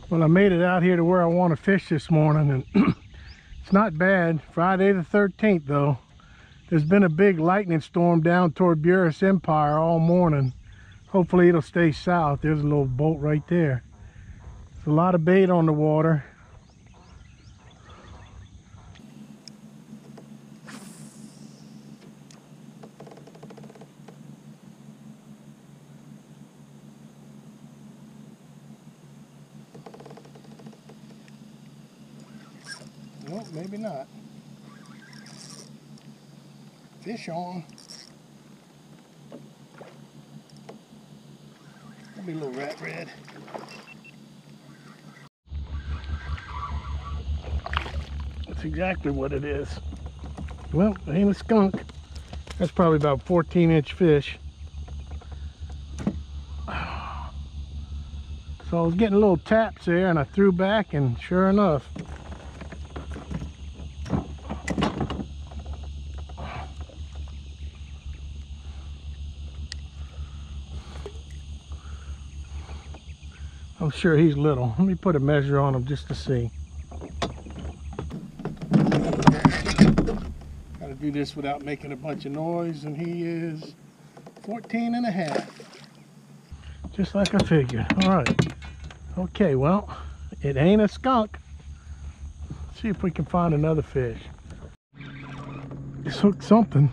Well, I made it out here to where I want to fish this morning, and it's not bad. Friday the 13th though. There's been a big lightning storm down toward Buras Empire all morning. Hopefully it'll stay south. There's a little boat right there. There's a lot of bait on the water. Well, maybe not. Fish on. That'll be a little rat red. That's exactly what it is. Well, it ain't a skunk. That's probably about 14-inch fish. So I was getting little taps there and I threw back, and sure enough, I'm sure he's little. Let me put a measure on him just to see. Gotta do this without making a bunch of noise, and he is 14 and a half. Just like I figured. All right. Okay, well, it ain't a skunk. Let's see if we can find another fish. Just hooked something.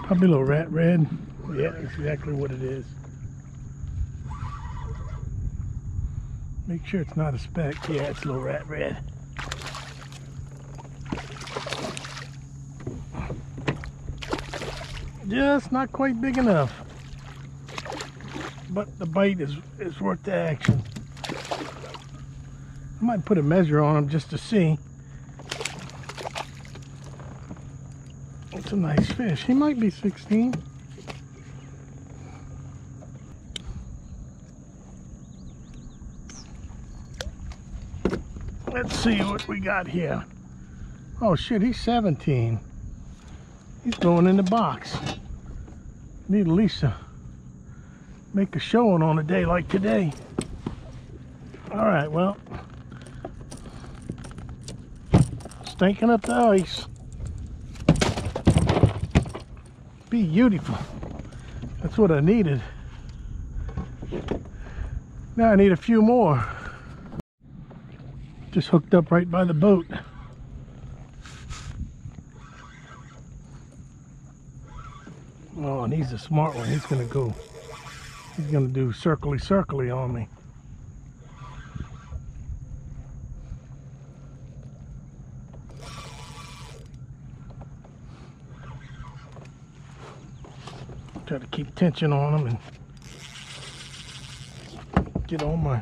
Probably a little rat red. Yeah, that's exactly what it is. Make sure it's not a speck. Yeah, it's a little rat red. Just not quite big enough. But the bite is worth the action. I might put a measure on him just to see. It's a nice fish. He might be 16. Let's see what we got here. Oh shit, he's 17. He's going in the box. Need at least make a showing on a day like today. All right, well, stinking up the ice. Beautiful. That's what I needed. Now I need a few more. Just hooked up right by the boat. Oh, and he's a smart one. He's gonna do circly on me. Try to keep tension on him and get all my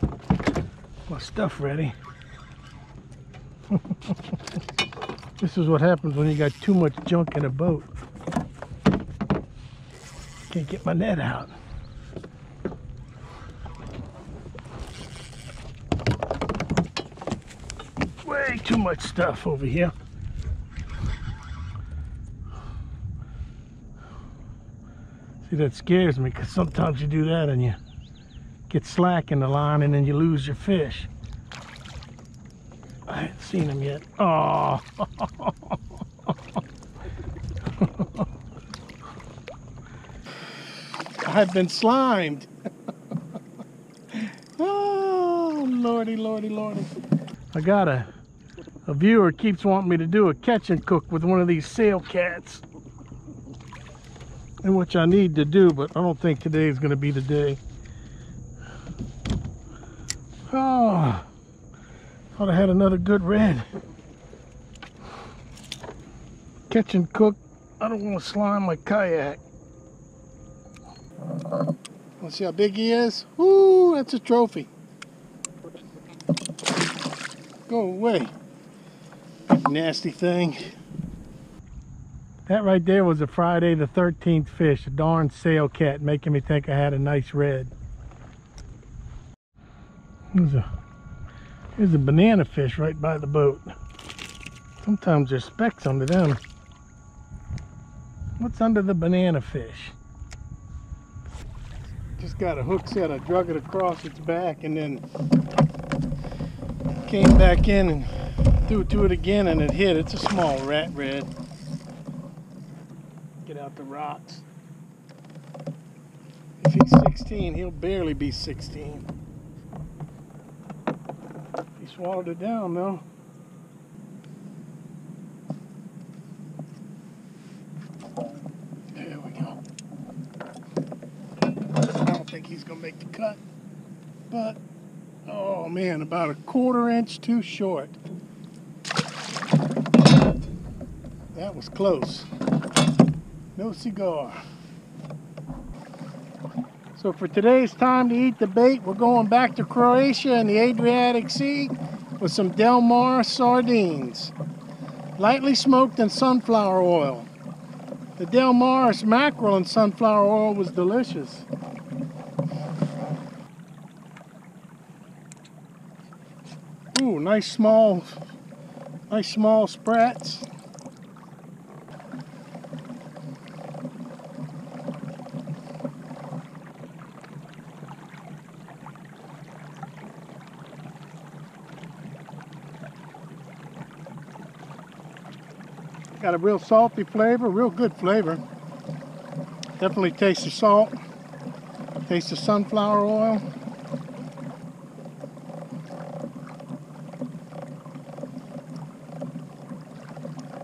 stuff ready. This is what happens when you got too much junk in a boat. Can't get my net out. Way too much stuff over here. See, that scares me, because sometimes you do that and you get slack in the line and then you lose your fish. I haven't seen him yet. Oh. I've been slimed. Oh, lordy, lordy, lordy. I got a viewer keeps wanting me to do a catch and cook with one of these sail cats, and which I need to do, but I don't think today is going to be the day. Oh, thought I had another good red. Catch and cook. I don't want to slime my kayak. Let's see how big he is. Ooh, that's a trophy. Go away, nasty thing. That right there was a Friday the 13th fish, a darn sail cat, making me think I had a nice red. Here's a banana fish right by the boat. Sometimes there's specks under them. What's under the banana fish? Just got a hook set. I drug it across its back and then Came back in and threw it to it again and it hit. It's a small rat red. Get out the rocks. If he's 16, he'll barely be 16. He swallowed it down though. There we go. I don't think he's gonna make the cut, but oh man, about a 1/4 inch too short. That was close. No cigar. So for today's time to eat the bait, we're going back to Croatia and the Adriatic Sea with some Del Mar sardines. Lightly smoked in sunflower oil. The Del Mar's mackerel in sunflower oil was delicious. Ooh, nice small sprats. Got a real salty flavor, real good flavor. Definitely taste the salt, taste the sunflower oil.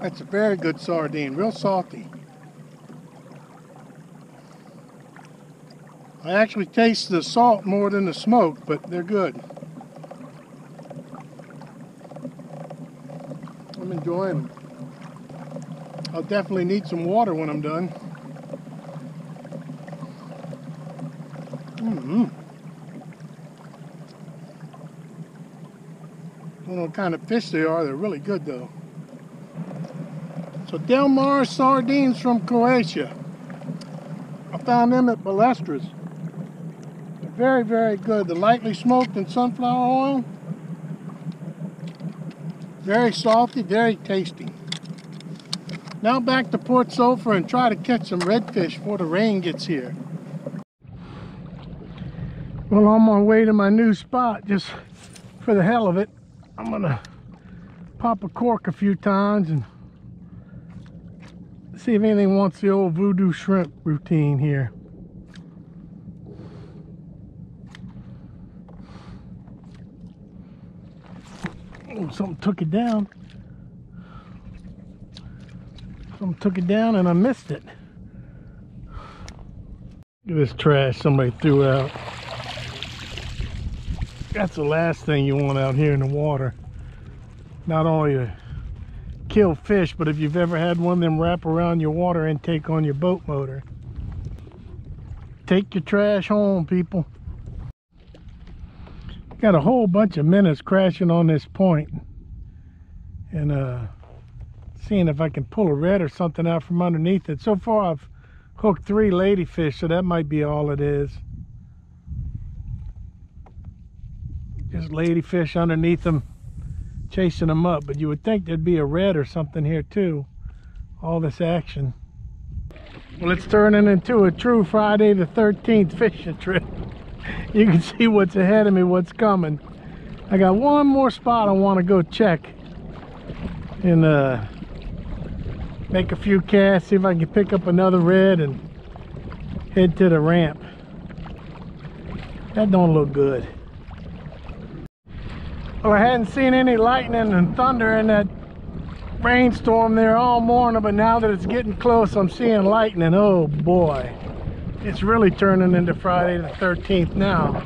That's a very good sardine, real salty. I actually taste the salt more than the smoke, but they're good. I'm enjoying them. I'll definitely need some water when I'm done. I don't know what kind of fish they are. They're really good though. So Del Mar sardines from Croatia. I found them at Balestra's. They're very, very good. They're lightly smoked in sunflower oil. Very salty, very tasty. Now back to Port Sulphur and try to catch some redfish before the rain gets here. Well, on my way to my new spot, just for the hell of it, I'm gonna pop a cork a few times and see if anything wants the old voodoo shrimp routine here. Oh, something took it down. Something took it down and I missed it. Look at this trash somebody threw out. That's the last thing you want out here in the water. Not only to kill fish, but if you've ever had one of them wrap around your water intake on your boat motor. Take your trash home, people. Got a whole bunch of minnows crashing on this point. And seeing if I can pull a red or something out from underneath it. So far I've hooked 3 ladyfish, so that might be all it is. Just ladyfish underneath them, chasing them up. But you would think there'd be a red or something here too. All this action. Well, it's turning into a true Friday the 13th fishing trip. You can see what's ahead of me, what's coming. I got one more spot I want to go check and make a few casts, see if I can pick up another red and head to the ramp. That don't look good. Well, I hadn't seen any lightning and thunder in that rainstorm there all morning, but now that it's getting close, I'm seeing lightning. Oh boy, it's really turning into Friday the 13th now.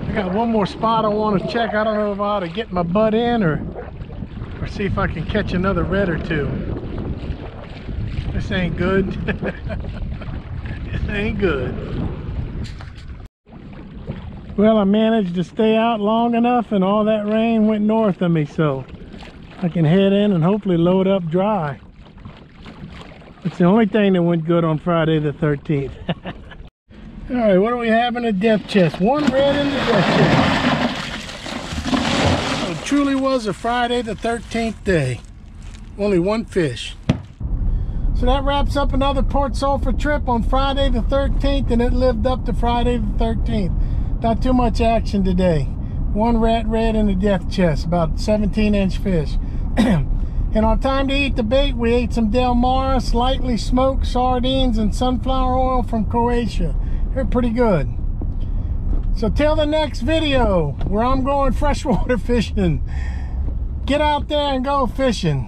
I got one more spot I want to check. I don't know if I ought to get my butt in or see if I can catch another red or two. This ain't good. This ain't good. Well, I managed to stay out long enough and all that rain went north of me, so I can head in and hopefully load up dry. It's the only thing that went good on Friday the 13th. All right, what do we have in the depth chest? One red in the depth chest. So it truly was a Friday the 13th day. Only one fish. So that wraps up another Port Sulphur trip on Friday the 13th, and it lived up to Friday the 13th. Not too much action today. One rat red in the death chest, about 17-inch fish. And on time to eat the bait, we ate some Del Mar, slightly smoked sardines and sunflower oil from Croatia. They're pretty good. So till the next video, where I'm going freshwater fishing, get out there and go fishing.